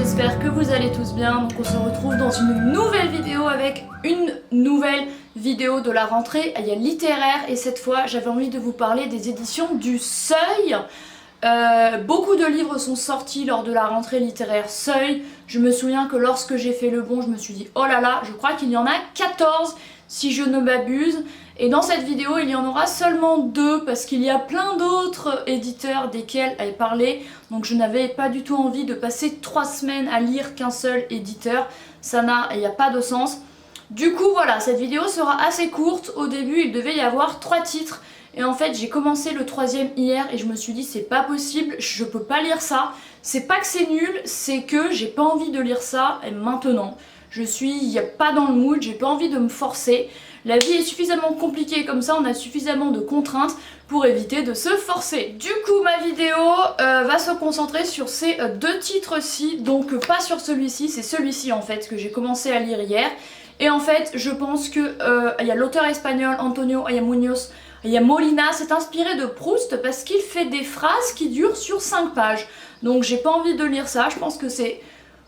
j'espère que vous allez tous bien. Donc on se retrouve dans une nouvelle vidéo avec une nouvelle vidéo de la rentrée littéraire, et cette fois j'avais envie de vous parler des éditions du Seuil. Beaucoup de livres sont sortis lors de la rentrée littéraire Seuil. Je me souviens que lorsque j'ai fait le bond, je me suis dit oh là là, je crois qu'il y en a 14 si je ne m'abuse. Et dans cette vidéo, il y en aura seulement 2 parce qu'il y a plein d'autres éditeurs desquels elle parlait. Donc je n'avais pas du tout envie de passer 3 semaines à lire qu'un seul éditeur. Ça il n'y a pas de sens. Du coup voilà, cette vidéo sera assez courte. Au début, il devait y avoir 3 titres. Et en fait, j'ai commencé le 3e hier et je me suis dit c'est pas possible, je peux pas lire ça. C'est pas que c'est nul, c'est que j'ai pas envie de lire ça et maintenant. Il n'y a pas dans le mood, j'ai pas envie de me forcer. La vie est suffisamment compliquée comme ça, on a suffisamment de contraintes pour éviter de se forcer. Du coup, ma vidéo va se concentrer sur ces 2 titres-ci, donc pas sur celui-ci, c'est celui-ci en fait que j'ai commencé à lire hier. Et en fait, je pense que l'auteur espagnol Antonio Muñoz Molina s'est inspiré de Proust parce qu'il fait des phrases qui durent sur 5 pages. Donc j'ai pas envie de lire ça, je pense que c'est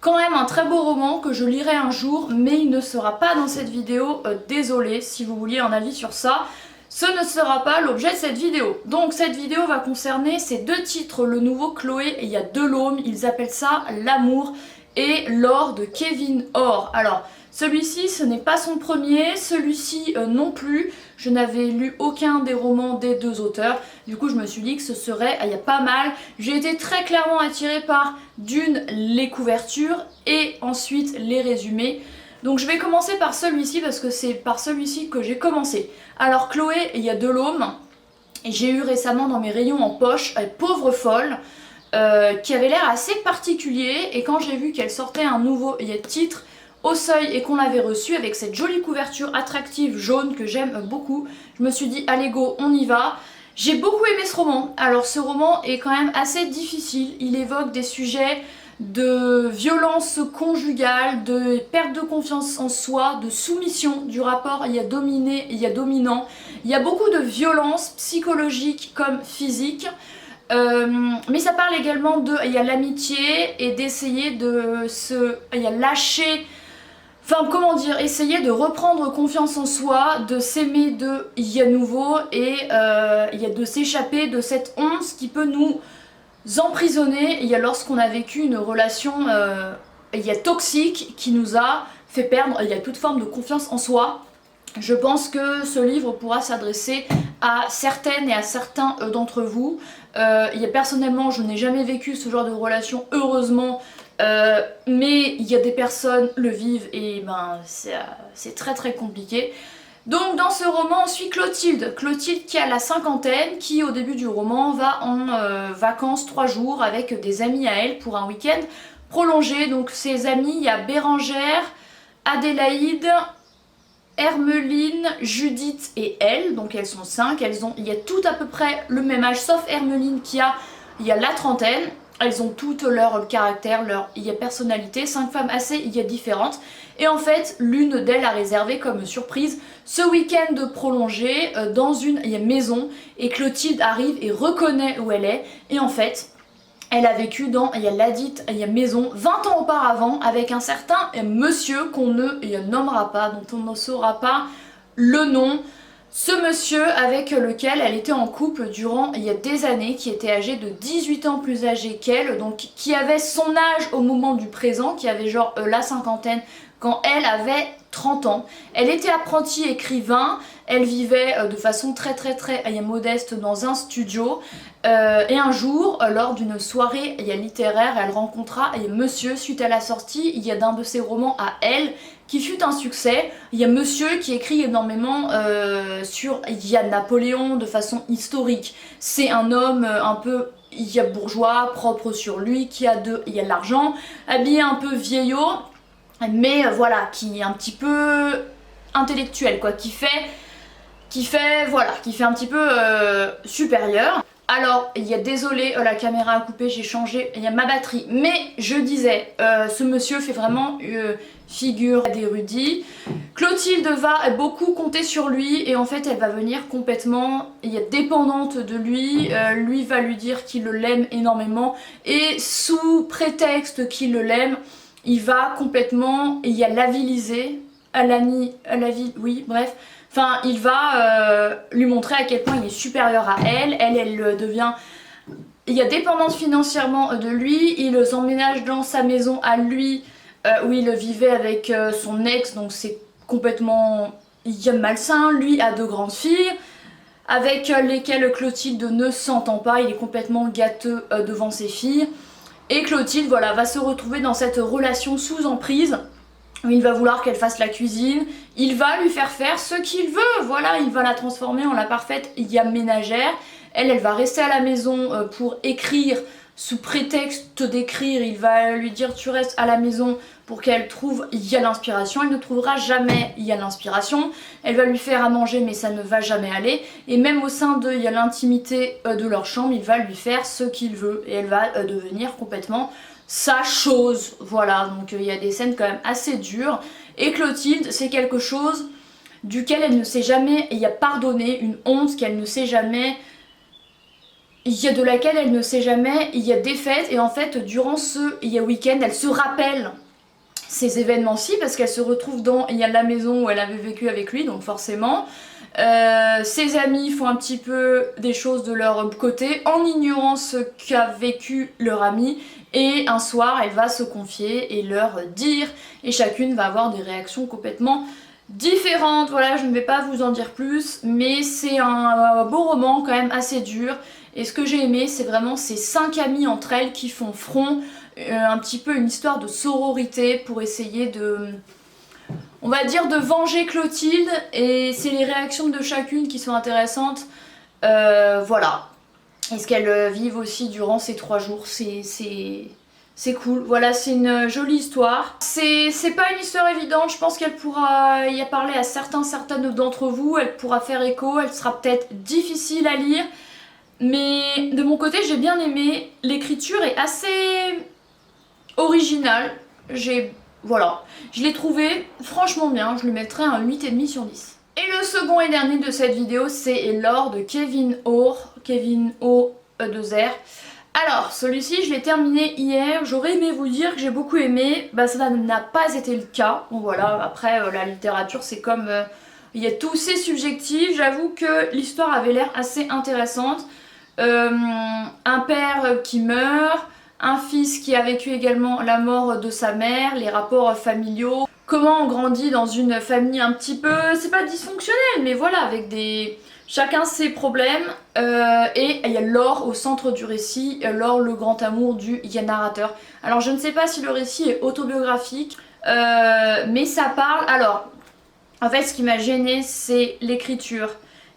quand même un très beau roman que je lirai un jour, mais il ne sera pas dans cette vidéo, désolée si vous vouliez un avis sur ça. Ce ne sera pas l'objet de cette vidéo. Donc cette vidéo va concerner ces 2 titres, le nouveau Chloé et il y a Delhomme, ils appellent ça L'amour et l'or de Kevin Orr. Alors celui-ci ce n'est pas son premier, celui-ci non plus. Je n'avais lu aucun des romans des 2 auteurs, du coup je me suis dit que ce serait, il y a pas mal. J'ai été très clairement attirée par les couvertures et ensuite les résumés. Donc je vais commencer par celui-ci parce que c'est par celui-ci que j'ai commencé. Alors Chloé, il y a Delhomme, et j'ai eu récemment dans mes rayons en poche Pauvre folle, qui avait l'air assez particulier, et quand j'ai vu qu'elle sortait un nouveau titre au Seuil et qu'on l'avait reçu avec cette jolie couverture attractive jaune que j'aime beaucoup, je me suis dit allez go, on y va. J'ai beaucoup aimé ce roman. Alors ce roman est quand même assez difficile, il évoque des sujets de violence conjugale, de perte de confiance en soi, de soumission du rapport, il y a dominé, il y a dominant, il y a beaucoup de violence psychologique comme physique. Mais ça parle également de l'amitié et d'essayer de lâcher, enfin comment dire, essayer de reprendre confiance en soi, de s'aimer de nouveau et de s'échapper de cette honte qui peut nous emprisonner lorsqu'on a vécu une relation toxique qui nous a fait perdre toute forme de confiance en soi. Je pense que ce livre pourra s'adresser à certaines et à certains d'entre vous. Personnellement, je n'ai jamais vécu ce genre de relation, heureusement, mais il y a des personnes le vivent et c'est très très compliqué. Donc dans ce roman, on suit Clotilde qui a la cinquantaine, qui au début du roman va en vacances 3 jours avec des amis à elle pour un week-end prolongé. Donc ses amis, il y a Bérangère, Adélaïde, Hermeline, Judith et elle, donc elles sont 5, il y a toutes à peu près le même âge, sauf Hermeline qui a la trentaine. Elles ont toutes leur caractère, leur personnalité, 5 femmes assez différentes. Et en fait, l'une d'elles a réservé comme surprise ce week-end prolongé dans une maison. Et Clotilde arrive et reconnaît où elle est. Et en fait, elle a vécu dans ladite maison 20 ans auparavant avec un certain monsieur qu'on ne nommera pas, dont on ne saura pas le nom. Ce monsieur avec lequel elle était en couple durant des années, qui était âgé de 18 ans plus âgé qu'elle, donc qui avait son âge au moment du présent, qui avait genre la cinquantaine quand elle avait 30 ans. Elle était apprentie écrivain, elle vivait de façon très modeste dans un studio. Et un jour, lors d'une soirée littéraire, elle rencontra monsieur suite à la sortie d'un de ses romans à elle, qui fut un succès. Il y a monsieur qui écrit énormément sur Napoléon de façon historique. C'est un homme un peu bourgeois, propre sur lui, qui a de l'argent, habillé un peu vieillot, mais voilà, qui est un petit peu intellectuel quoi, qui fait un petit peu supérieur. Alors, il y a désolé, la caméra a coupé, j'ai changé, il y a ma batterie. Mais je disais, ce monsieur fait vraiment figure d'érudit. Clotilde va beaucoup compter sur lui et en fait elle va venir complètement dépendante de lui. Lui va lui dire qu'il l'aime énormément et sous prétexte qu'il l'aime, il va complètement laviliser, oui bref. Enfin, il va lui montrer à quel point il est supérieur à elle. Elle devient... Il y a dépendance financièrement de lui. Il emménage dans sa maison à lui, où il vivait avec son ex. Donc c'est complètement malsain. Lui a 2 grandes filles, avec lesquelles Clotilde ne s'entend pas. Il est complètement gâteux devant ses filles. Et Clotilde, voilà, va se retrouver dans cette relation sous emprise. Il va vouloir qu'elle fasse la cuisine, il va lui faire ce qu'il veut, voilà, il va la transformer en la parfaite ménagère. Elle va rester à la maison pour écrire, sous prétexte d'écrire, il va lui dire tu restes à la maison pour qu'elle trouve l'inspiration. Elle ne trouvera jamais l'inspiration, elle va lui faire à manger mais ça ne va jamais aller. Et même au sein de l'intimité de leur chambre, il va lui faire ce qu'il veut et elle va devenir complètement sa chose, voilà, donc il y a des scènes quand même assez dures. Et Clotilde, c'est quelque chose duquel elle ne s'est jamais pardonné, une honte qu'elle ne s'est jamais, de laquelle elle ne s'est jamais défaite. Et en fait, durant ce week-end, elle se rappelle ces événements-ci parce qu'elle se retrouve dans la maison où elle avait vécu avec lui, donc forcément. Ses amis font un petit peu des choses de leur côté en ignorant ce qu'a vécu leur ami. Et un soir, elle va se confier et leur dire, et chacune va avoir des réactions complètement différentes. Voilà, je ne vais pas vous en dire plus, mais c'est un beau roman quand même assez dur. Et ce que j'ai aimé, c'est vraiment ces 5 amies entre elles qui font front, un petit peu une histoire de sororité pour essayer de, on va dire, de venger Clotilde. Et c'est les réactions de chacune qui sont intéressantes. Voilà. Et ce qu'elles vivent aussi durant ces 3 jours, c'est cool. Voilà, c'est une jolie histoire. C'est pas une histoire évidente, je pense qu'elle pourra y parler à certaines d'entre vous, elle pourra faire écho, elle sera peut-être difficile à lire. Mais de mon côté, j'ai bien aimé. L'écriture est assez originale. Voilà, je l'ai trouvé franchement bien, je lui mettrais un 8,5 sur 10. Et le second et dernier de cette vidéo, c'est L'or de Kevin Orr, Kevin O2R. Alors, celui-ci, je l'ai terminé hier. J'aurais aimé vous dire que j'ai beaucoup aimé. Bah, ça n'a pas été le cas. Bon, voilà, après, la littérature, c'est comme... il y a tout, c'est subjectif. J'avoue que l'histoire avait l'air assez intéressante. Un père qui meurt, un fils qui a vécu également la mort de sa mère, les rapports familiaux. Comment on grandit dans une famille un petit peu, c'est pas dysfonctionnel, mais voilà, avec chacun ses problèmes. Et il y a Laure au centre du récit, Laure, le grand amour du narrateur. Alors je ne sais pas si le récit est autobiographique, mais ça parle... Alors, en fait, ce qui m'a gênée, c'est l'écriture,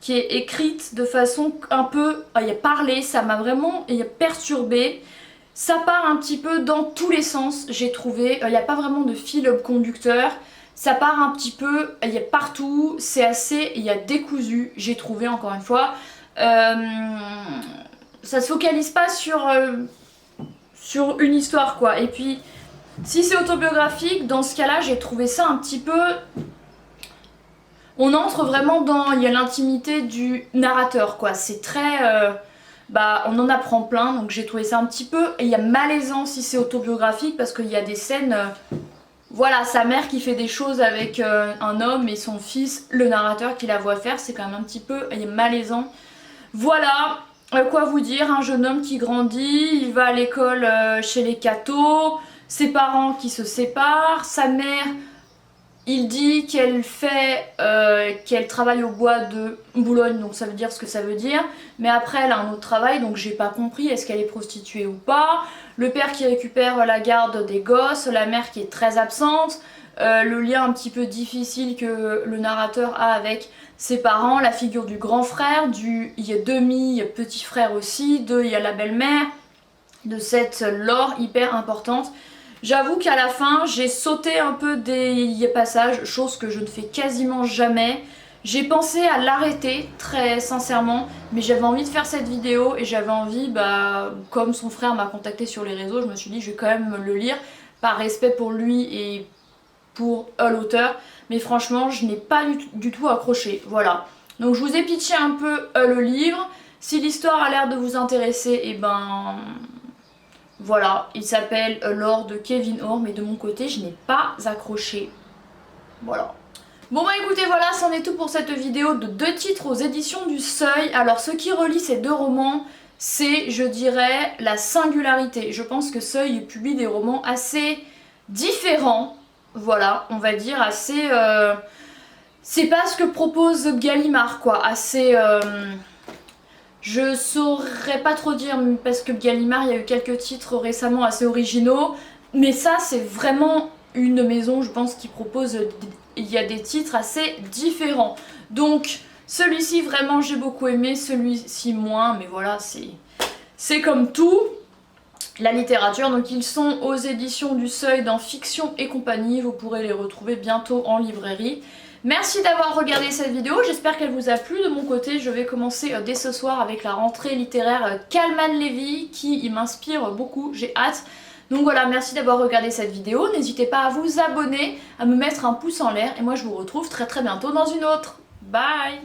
qui est écrite de façon un peu... parlée, ça m'a vraiment perturbée. Ça part un petit peu dans tous les sens, j'ai trouvé. Il n'y a pas vraiment de fil conducteur. Ça part un petit peu, il y a partout. C'est assez, décousu, j'ai trouvé encore une fois. Ça se focalise pas sur une histoire quoi. Et puis, si c'est autobiographique, dans ce cas-là, j'ai trouvé ça un petit peu... On entre vraiment dans l'intimité du narrateur quoi. C'est très... on en apprend plein, donc j'ai trouvé ça un petit peu malaisant si c'est autobiographique parce qu'il y a des scènes, voilà, sa mère qui fait des choses avec un homme et son fils, le narrateur qui la voit faire, c'est quand même un petit peu malaisant. Voilà, quoi vous dire, un jeune homme qui grandit, il va à l'école chez les cathos, ses parents qui se séparent, sa mère... Il dit qu'elle qu'elle travaille au bois de Boulogne, donc ça veut dire ce que ça veut dire. Mais après, elle a un autre travail, donc j'ai pas compris, est-ce qu'elle est prostituée ou pas. Le père qui récupère la garde des gosses, la mère qui est très absente. Le lien un petit peu difficile que le narrateur a avec ses parents. La figure du grand frère, il y a demi-petit frère aussi, il y a la belle-mère. De cette Laure hyper importante. J'avoue qu'à la fin, j'ai sauté un peu des passages, chose que je ne fais quasiment jamais. J'ai pensé à l'arrêter, très sincèrement, mais j'avais envie de faire cette vidéo et j'avais envie, comme son frère m'a contacté sur les réseaux, je me suis dit je vais quand même le lire, par respect pour lui et pour l'auteur, mais franchement je n'ai pas du tout accroché, voilà. Donc je vous ai pitché un peu le livre, si l'histoire a l'air de vous intéresser, et voilà, il s'appelle L'or de Kevin Orr, mais de mon côté je n'ai pas accroché, voilà. Bon écoutez, voilà, c'en est tout pour cette vidéo de 2 titres aux éditions du Seuil. Alors ce qui relie ces 2 romans, c'est, je dirais, la singularité. Je pense que Seuil publie des romans assez différents, voilà, on va dire, assez... C'est pas ce que propose Gallimard, quoi, assez... Je saurais pas trop dire, parce que Gallimard, il y a eu quelques titres récemment assez originaux, mais ça, c'est vraiment une maison, je pense, qui propose... Il y a des titres assez différents. Donc, celui-ci, vraiment, j'ai beaucoup aimé, celui-ci, moins, mais voilà, c'est comme tout. La littérature, donc ils sont aux éditions du Seuil dans Fiction et compagnie, vous pourrez les retrouver bientôt en librairie. Merci d'avoir regardé cette vidéo, j'espère qu'elle vous a plu. De mon côté, je vais commencer dès ce soir avec la rentrée littéraire Kalman-Levy qui m'inspire beaucoup, j'ai hâte. Donc voilà, merci d'avoir regardé cette vidéo, n'hésitez pas à vous abonner, à me mettre un pouce en l'air et moi je vous retrouve très bientôt dans une autre. Bye!